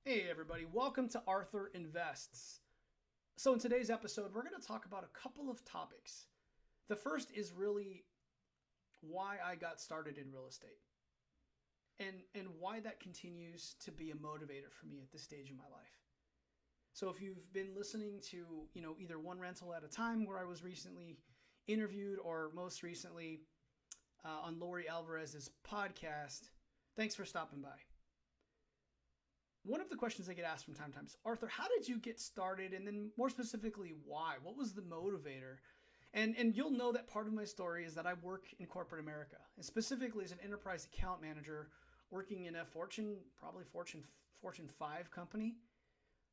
Hey everybody, welcome to Arthur Invests. So in today's episode, we're going to talk about a couple of topics. The first is really why I got started in real estate and why that continues to be a motivator for me at this stage in my life. So if you've been listening to, either One Rental at a Time where I was recently interviewed or most recently on Lori Alvarez's podcast, thanks for stopping by. One of the questions I get asked from time to time is, Arthur, how did you get started? And then more specifically, why? What was the motivator? And you'll know that part of my story is that I work in corporate America, and specifically as an enterprise account manager working in a Fortune 5 company.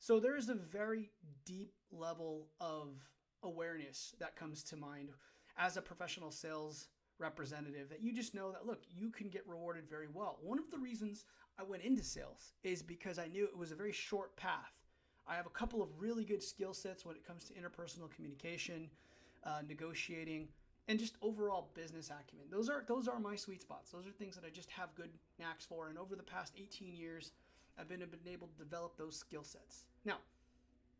So there is a very deep level of awareness that comes to mind as a professional sales representative that you just know that, look, you can get rewarded very well. One of the reasons I went into sales is because I knew it was a very short path. I have a couple of really good skill sets when it comes to interpersonal communication, negotiating, and just overall business acumen. Those are my sweet spots. Those are things that I just have good knacks for. And over the past 18 years, I've been able to develop those skill sets. Now,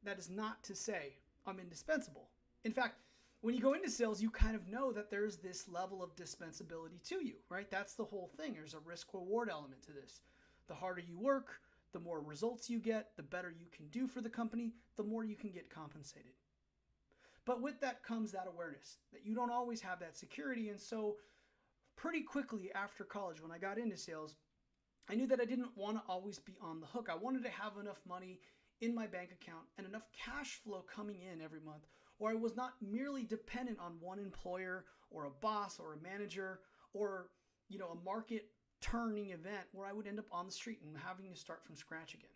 that is not to say I'm indispensable. In fact, when you go into sales, you kind of know that there's this level of dispensability to you, right? That's the whole thing. There's a risk reward element to this. The harder you work, the more results you get, the better you can do for the company, the more you can get compensated. But with that comes that awareness that you don't always have that security. And so pretty quickly after college, when I got into sales, I knew that I didn't want to always be on the hook. I wanted to have enough money in my bank account and enough cash flow coming in every month, or I was not merely dependent on one employer or a boss or a manager or, a market turning event where I would end up on the street and having to start from scratch again.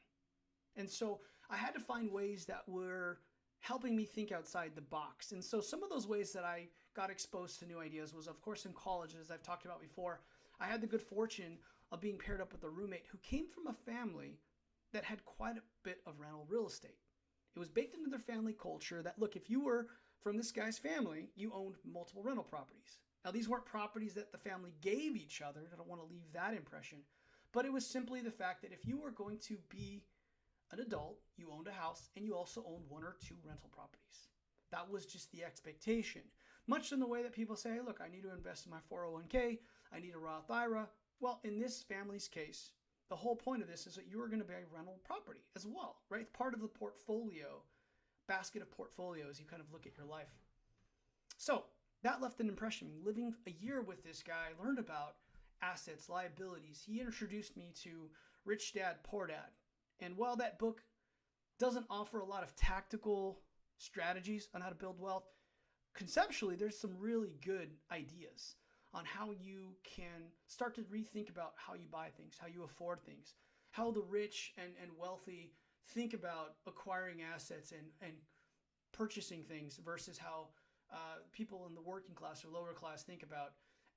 And so I had to find ways that were helping me think outside the box. And so some of those ways that I got exposed to new ideas was, of course, in college, as I've talked about before. I had the good fortune of being paired up with a roommate who came from a family that had quite a bit of rental real estate. It was baked into their family culture that, look, if you were from this guy's family, you owned multiple rental properties. Now, these weren't properties that the family gave each other. I don't want to leave that impression. But it was simply the fact that if you were going to be an adult, you owned a house, and you also owned one or two rental properties. That was just the expectation. Much in the way that people say, hey, look, I need to invest in my 401k, I need a Roth IRA. Well, in this family's case, the whole point of this is that you are going to buy rental property as well, right? It's part of the portfolio, basket of portfolios. You kind of look at your life. So that left an impression. Living a year with this guy, I learned about assets, liabilities. He introduced me to Rich Dad, Poor Dad. And while that book doesn't offer a lot of tactical strategies on how to build wealth, conceptually, there's some really good ideas on how you can start to rethink about how you buy things, how you afford things, how the rich and wealthy think about acquiring assets and purchasing things versus how people in the working class or lower class think about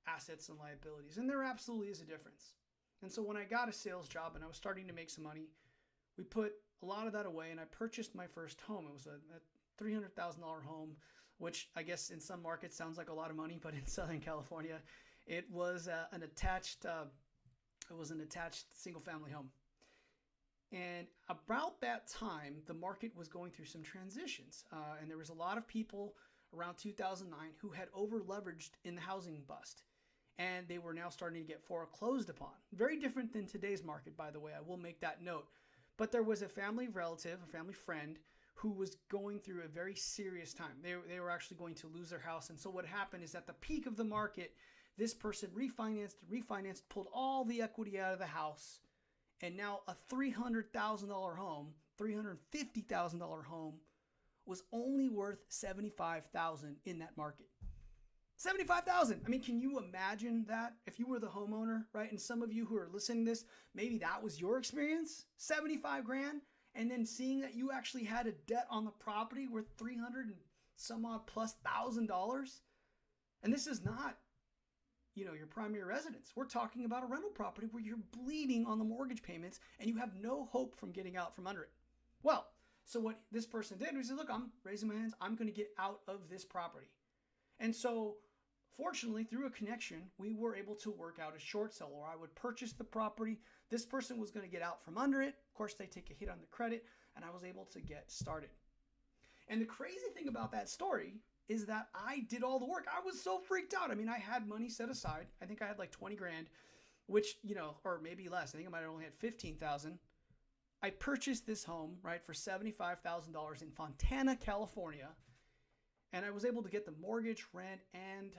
assets and liabilities. And there absolutely is a difference. And so when I got a sales job and I was starting to make some money, we put a lot of that away and I purchased my first home. It was a $300,000 home, which I guess in some markets sounds like a lot of money, but in Southern California, it was an attached single family home. And about that time, the market was going through some transitions. And there was a lot of people around 2009 who had over leveraged in the housing bust. And they were now starting to get foreclosed upon. Very different than today's market, by the way. I will make that note. But there was a family relative, a family friend, who was going through a very serious time. They were actually going to lose their house. And so what happened is at the peak of the market, this person refinanced, pulled all the equity out of the house. And now a $300,000 home, $350,000 home was only worth $75,000 in that market. 75,000. I mean, can you imagine that if you were the homeowner, right? And some of you who are listening to this, maybe that was your experience, 75 grand. And then seeing that you actually had a debt on the property worth 300 and some odd plus $1,000. And this is not, your primary residence. We're talking about a rental property where you're bleeding on the mortgage payments and you have no hope from getting out from under it. Well, so what this person did was he said, look, I'm raising my hands. I'm going to get out of this property. And so fortunately, through a connection, we were able to work out a short sale, or I would purchase the property. This person was going to get out from under it. Of course, they take a hit on the credit, and I was able to get started. And the crazy thing about that story is that I did all the work. I was so freaked out. I mean, I had money set aside. I think I had like 20 grand, which, or maybe less. I think I might have only had 15,000. I purchased this home, right, for $75,000 in Fontana, California. And I was able to get the mortgage, rent, and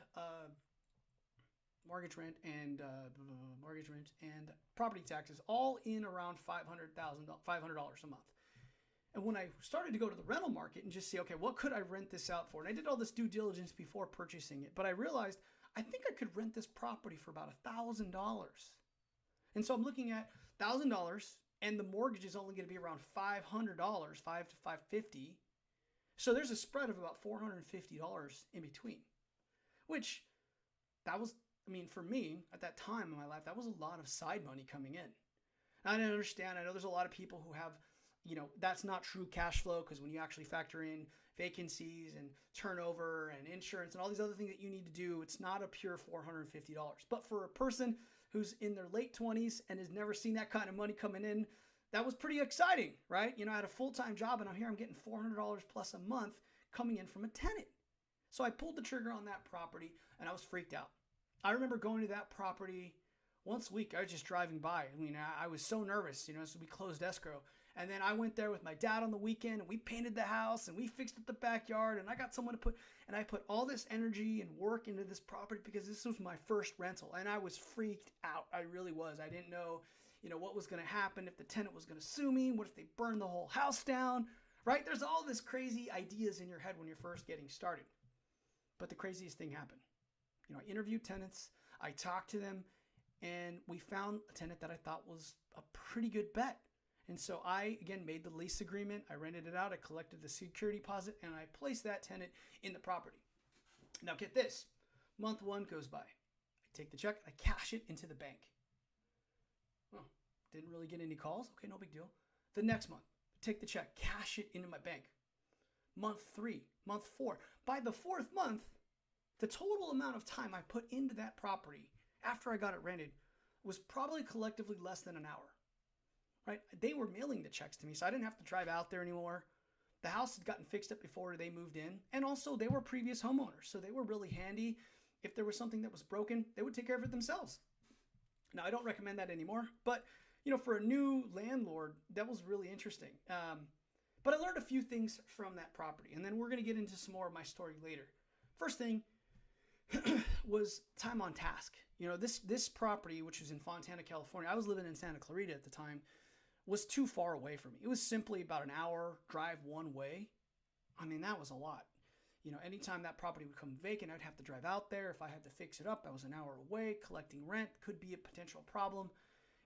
property taxes all in around $500 a month. And when I started to go to the rental market and just see, okay, what could I rent this out for? And I did all this due diligence before purchasing it, but I realized I think I could rent this property for about $1,000. And so I'm looking at $1,000, and the mortgage is only going to be around $500, $5 to $550. So there's a spread of about $450 in between, which for me at that time in my life, that was a lot of side money coming in. And I didn't understand. I know there's a lot of people who have, that's not true cash flow, because when you actually factor in vacancies and turnover and insurance and all these other things that you need to do, it's not a pure $450. But for a person who's in their late 20s and has never seen that kind of money coming in, that was pretty exciting, right? I had a full-time job, and I'm getting $400 plus a month coming in from a tenant. So I pulled the trigger on that property, and I was freaked out. I remember going to that property once a week. I was just driving by. I was so nervous, so we closed escrow. And then I went there with my dad on the weekend, and we painted the house, and we fixed up the backyard, and I got someone to I put all this energy and work into this property because this was my first rental, and I was freaked out. I really was. I didn't know what was going to happen, if the tenant was going to sue me, what if they burned the whole house down, right? There's all this crazy ideas in your head when you're first getting started. But the craziest thing happened. I interviewed tenants, I talked to them, and we found a tenant that I thought was a pretty good bet. And so I, again, made the lease agreement, I rented it out, I collected the security deposit, and I placed that tenant in the property. Now get this, month one goes by. I take the check, I cash it into the bank. Well, didn't really get any calls. Okay, no big deal. The next month, take the check, cash it into my bank. Month 3, month 4. By the 4th month, the total amount of time I put into that property after I got it rented was probably collectively less than an hour. Right? They were mailing the checks to me, so I didn't have to drive out there anymore. The house had gotten fixed up before they moved in, and also they were previous homeowners, so they were really handy. If there was something that was broken, they would take care of it themselves. Now, I don't recommend that anymore, but for a new landlord, that was really interesting. But I learned a few things from that property, and then we're going to get into some more of my story later. First thing was time on task. This property, which was in Fontana, California, I was living in Santa Clarita at the time, was too far away from me. It was simply about an hour drive one way. That was a lot. Anytime that property would come vacant, I'd have to drive out there. If I had to fix it up, I was an hour away. Collecting rent could be a potential problem.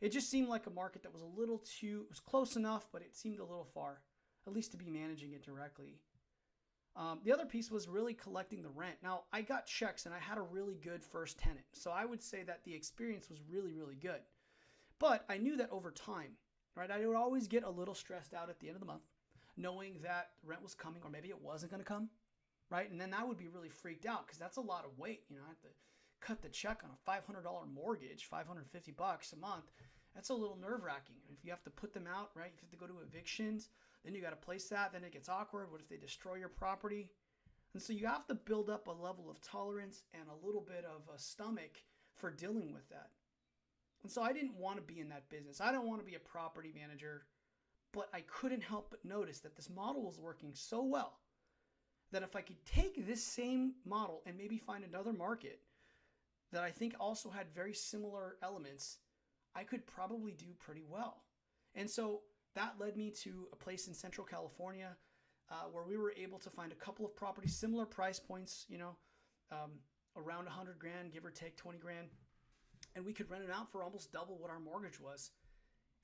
It just seemed like a market that was it was close enough, but it seemed a little far, at least to be managing it directly. The other piece was really collecting the rent. Now, I got checks, and I had a really good first tenant. So I would say that the experience was really, really good. But I knew that over time, right, I would always get a little stressed out at the end of the month, knowing that rent was coming, or maybe it wasn't going to come, right? And then I would be really freaked out, because that's a lot of weight. I have to cut the check on a $500 mortgage, $550 a month. That's a little nerve-wracking. If you have to put them out, right, you have to go to evictions, then you got to place that, then it gets awkward. What if they destroy your property? And so you have to build up a level of tolerance and a little bit of a stomach for dealing with that. And so I didn't want to be in that business. I don't want to be a property manager, but I couldn't help but notice that this model was working so well that if I could take this same model and maybe find another market that I think also had very similar elements, I could probably do pretty well. And so that led me to a place in Central California where we were able to find a couple of properties, similar price points, around 100 grand, give or take 20 grand. And we could rent it out for almost double what our mortgage was.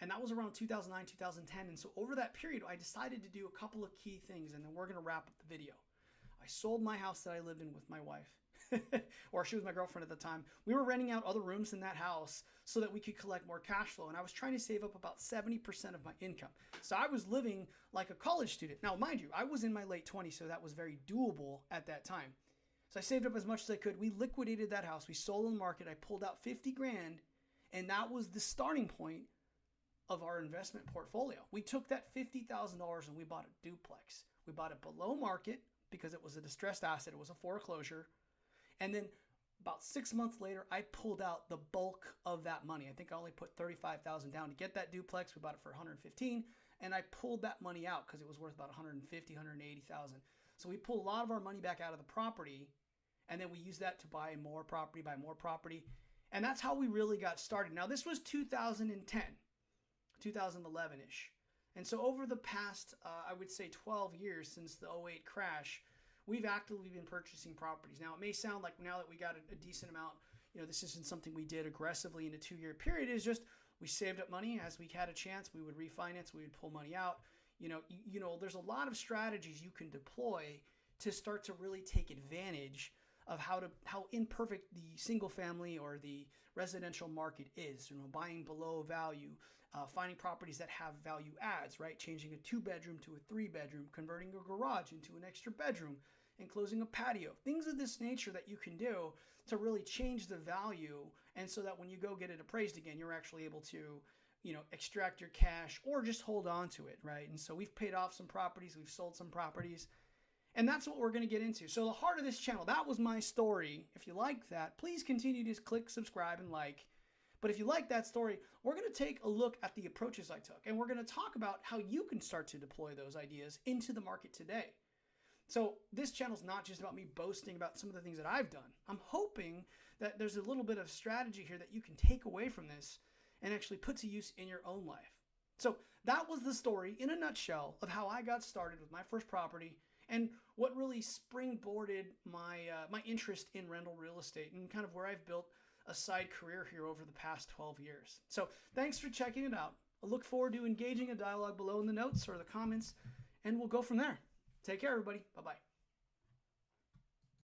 And that was around 2009, 2010. And so over that period, I decided to do a couple of key things, and then we're going to wrap up the video. I sold my house that I lived in with my wife. Or she was my girlfriend at the time. We were renting out other rooms in that house so that we could collect more cash flow. And I was trying to save up about 70% of my income. So I was living like a college student. Now, mind you, I was in my late 20s, so that was very doable at that time. So I saved up as much as I could. We liquidated that house. We sold on the market. I pulled out 50 grand, and that was the starting point of our investment portfolio. We took that $50,000 and we bought a duplex. We bought it below market because it was a distressed asset. It was a foreclosure. And then about 6 months later, I pulled out the bulk of that money. I think I only put $35,000 down to get that duplex. We bought it for $115,000, and I pulled that money out because it was worth about $150,000, $180,000. So we pulled a lot of our money back out of the property, and then we used that to buy more property, and that's how we really got started. Now, this was 2010, 2011-ish. And so over the past, I would say 12 years since the '08 crash, we've actively been purchasing properties. Now, it may sound like now that we got a decent amount, this isn't something we did aggressively in a 2-year period. It's just we saved up money. As we had a chance, we would refinance, we would pull money out. There's a lot of strategies you can deploy to start to really take advantage of how imperfect the single family or the residential market is. Buying below value, finding properties that have value adds, right? Changing a 2-bedroom to a 3-bedroom, converting a garage into an extra bedroom, enclosing a patio. Things of this nature that you can do to really change the value, and so that when you go get it appraised again, you're actually able to extract your cash or just hold on to it, right? And so we've paid off some properties, we've sold some properties, and that's what we're going to get into. So the heart of this channel, that was my story. If you like that, please continue to click subscribe and like. But if you like that story, we're going to take a look at the approaches I took, and we're going to talk about how you can start to deploy those ideas into the market today. So this channel is not just about me boasting about some of the things that I've done. I'm hoping that there's a little bit of strategy here that you can take away from this and actually put to use in your own life. So that was the story in a nutshell of how I got started with my first property and what really springboarded my interest in rental real estate and kind of where I've built a side career here over the past 12 years. So thanks for checking it out. I look forward to engaging a dialogue below in the notes or the comments, and we'll go from there. Take care, everybody. Bye-bye.